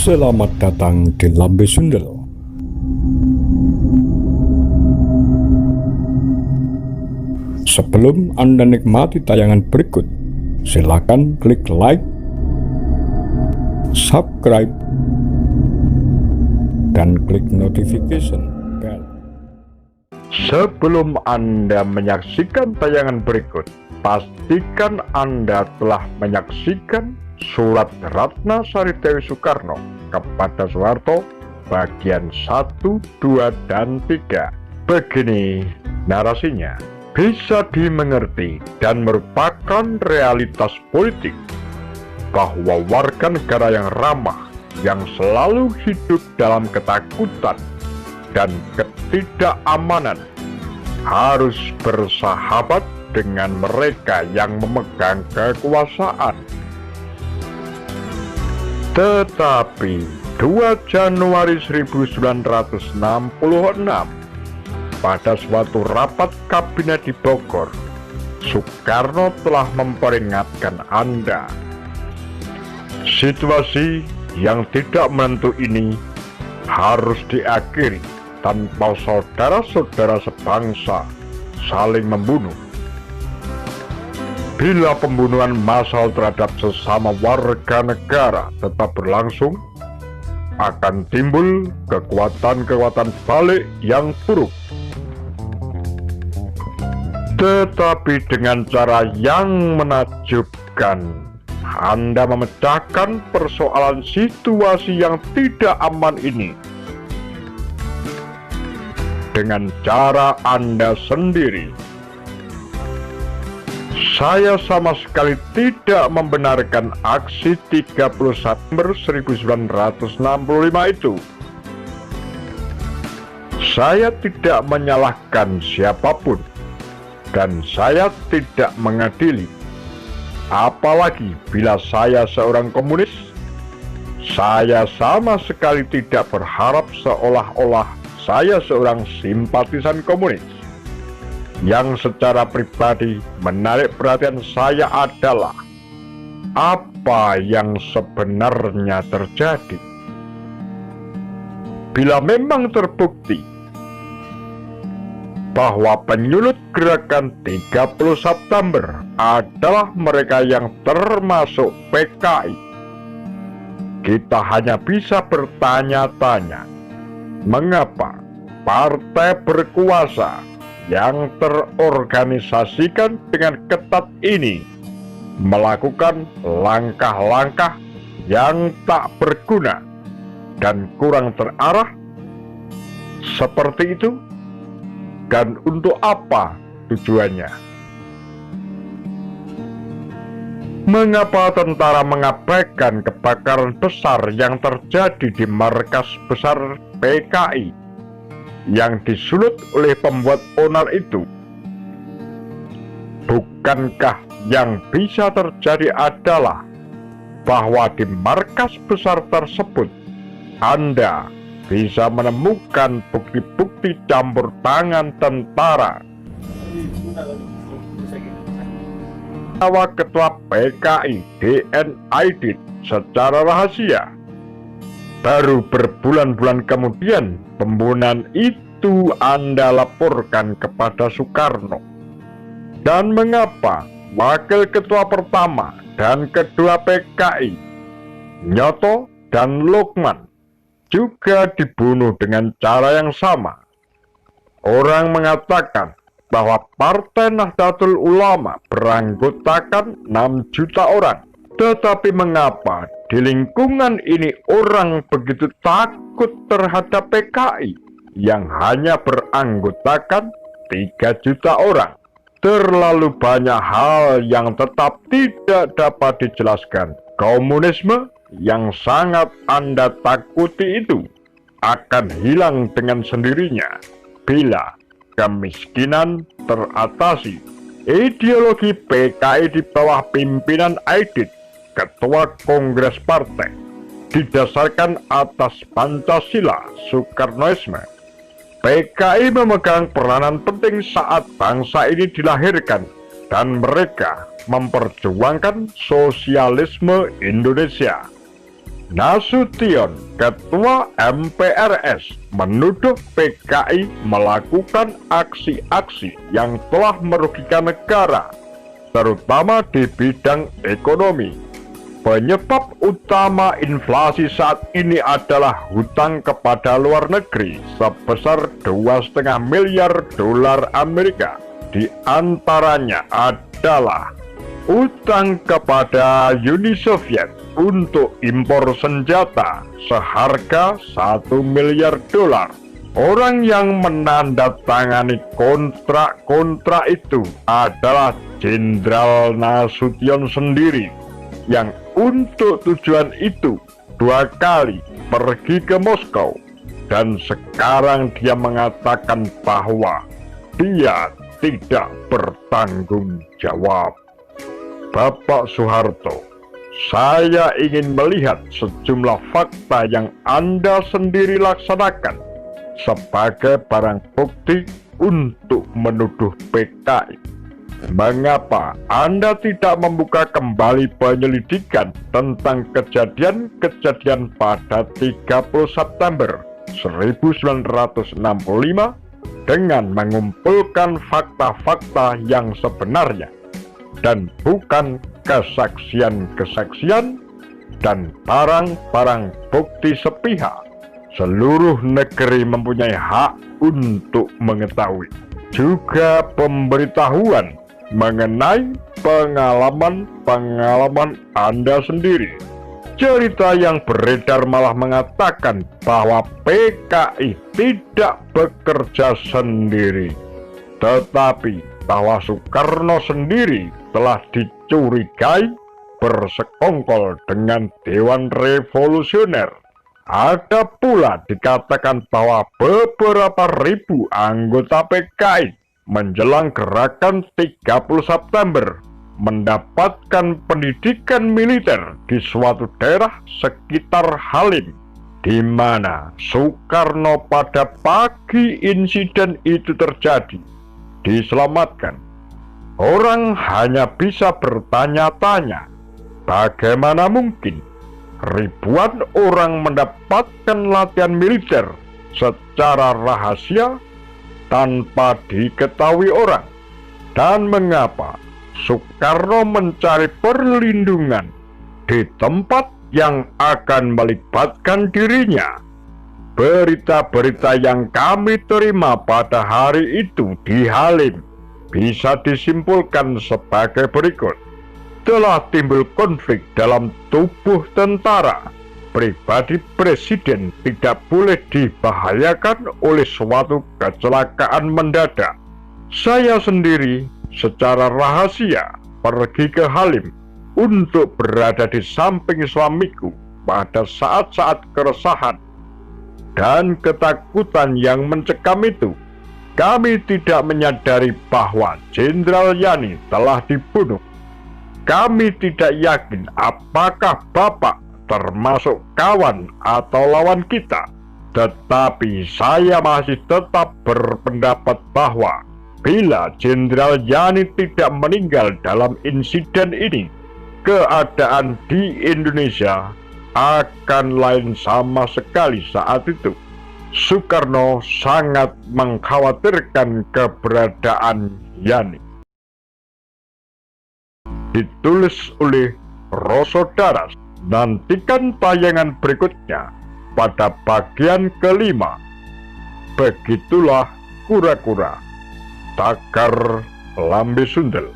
Selamat datang di Lambe Sundel. Sebelum Anda nikmati tayangan berikut, silakan klik like, subscribe, dan klik notification bell. Sebelum Anda menyaksikan tayangan berikut, pastikan Anda telah menyaksikan Surat Ratna Sari Dewi Soekarno kepada Soeharto bagian 1, 2, dan 3. Begini narasinya, bisa dimengerti dan merupakan realitas politik bahwa warga negara yang ramah, yang selalu hidup dalam ketakutan dan ketidakamanan, harus bersahabat dengan mereka yang memegang kekuasaan. Tetapi 2 Januari 1966, pada suatu rapat kabinet di Bogor, Soekarno telah memperingatkan Anda. Situasi yang tidak menentu ini harus diakhiri tanpa saudara-saudara sebangsa saling membunuh. Bila pembunuhan massal terhadap sesama warga negara tetap berlangsung, akan timbul kekuatan-kekuatan balik yang buruk. Tetapi dengan cara yang menakjubkan, Anda memecahkan persoalan situasi yang tidak aman ini dengan cara Anda sendiri. Saya sama sekali tidak membenarkan aksi 30 September 1965 itu. Saya tidak menyalahkan siapapun, dan saya tidak mengadili. Apalagi bila saya seorang komunis, saya sama sekali tidak berharap seolah-olah saya seorang simpatisan komunis. Yang secara pribadi menarik perhatian saya adalah apa yang sebenarnya terjadi. Bila memang terbukti bahwa penyulut gerakan 30 September adalah mereka yang termasuk PKI, kita hanya bisa bertanya-tanya, mengapa partai berkuasa yang terorganisasikan dengan ketat ini melakukan langkah-langkah yang tak berguna dan kurang terarah seperti itu, dan untuk apa tujuannya? Mengapa tentara mengabaikan kebakaran besar yang terjadi di markas besar PKI yang disulut oleh pembuat onar itu? Bukankah yang bisa terjadi adalah bahwa di markas besar tersebut Anda bisa menemukan bukti-bukti campur tangan tentara bahwa ketua PKI D.N. Aidit secara rahasia. Baru berbulan-bulan kemudian pembunuhan itu Anda laporkan kepada Soekarno. Dan mengapa wakil ketua pertama dan kedua PKI, Nyoto dan Lokman, juga dibunuh dengan cara yang sama? Orang mengatakan bahwa Partai Nahdlatul Ulama beranggotakan 6 juta orang. Tetapi mengapa di lingkungan ini orang begitu takut terhadap PKI yang hanya beranggotakan 3 juta orang? Terlalu banyak hal yang tetap tidak dapat dijelaskan. Komunisme yang sangat Anda takuti itu akan hilang dengan sendirinya bila kemiskinan teratasi. Ideologi PKI di bawah pimpinan Aidit, ketua Kongres Partai, didasarkan atas Pancasila Soekarnoisme. PKI memegang peranan penting saat bangsa ini dilahirkan dan mereka memperjuangkan sosialisme Indonesia. Nasution, Ketua MPRS, menuduh PKI melakukan aksi-aksi yang telah merugikan negara, terutama di bidang ekonomi. Penyebab utama inflasi saat ini adalah hutang kepada luar negeri sebesar 2,5 miliar dolar Amerika. Di antaranya adalah utang kepada Uni Soviet untuk impor senjata seharga 1 miliar dolar. Orang yang menandatangani kontrak-kontrak itu adalah Jenderal Nasution sendiri, yang untuk tujuan itu 2 kali pergi ke Moskow, dan sekarang dia mengatakan bahwa dia tidak bertanggung jawab. Bapak Soeharto, saya ingin melihat sejumlah fakta yang Anda sendiri laksanakan sebagai barang bukti untuk menuduh PKI. Mengapa Anda tidak membuka kembali penyelidikan tentang kejadian-kejadian pada 30 September 1965 dengan mengumpulkan fakta-fakta yang sebenarnya dan bukan kesaksian-kesaksian dan barang-barang bukti sepihak? Seluruh negeri mempunyai hak untuk mengetahui. Juga pemberitahuan mengenai pengalaman-pengalaman Anda sendiri. Cerita yang beredar malah mengatakan bahwa PKI tidak bekerja sendiri, tetapi bahwa Soekarno sendiri telah dicurigai bersekongkol dengan Dewan Revolusioner. Ada pula dikatakan bahwa beberapa ribu anggota PKI menjelang gerakan 30 September mendapatkan pendidikan militer di suatu daerah sekitar Halim, di mana Soekarno pada pagi insiden itu terjadi diselamatkan. Orang hanya bisa bertanya-tanya, bagaimana mungkin ribuan orang mendapatkan latihan militer secara rahasia tanpa diketahui orang, dan mengapa Soekarno mencari perlindungan di tempat yang akan melibatkan dirinya. Berita-berita yang kami terima pada hari itu di Halim bisa disimpulkan sebagai berikut. Telah timbul konflik dalam tubuh tentara. Pribadi presiden tidak boleh dibahayakan oleh suatu kecelakaan mendadak. Saya sendiri secara rahasia pergi ke Halim untuk berada di samping suamiku pada saat-saat keresahan dan ketakutan yang mencekam itu. Kami tidak menyadari bahwa Jenderal Yani telah dibunuh. Kami tidak yakin apakah Bapak termasuk kawan atau lawan kita. Tetapi saya masih tetap berpendapat bahwa bila Jenderal Yani tidak meninggal dalam insiden ini, keadaan di Indonesia akan lain sama sekali saat itu. Soekarno sangat mengkhawatirkan keberadaan Yani. Ditulis oleh Roso Daras. Nantikan tayangan berikutnya pada bagian kelima. Begitulah kura-kura Takar Lambe Sundel.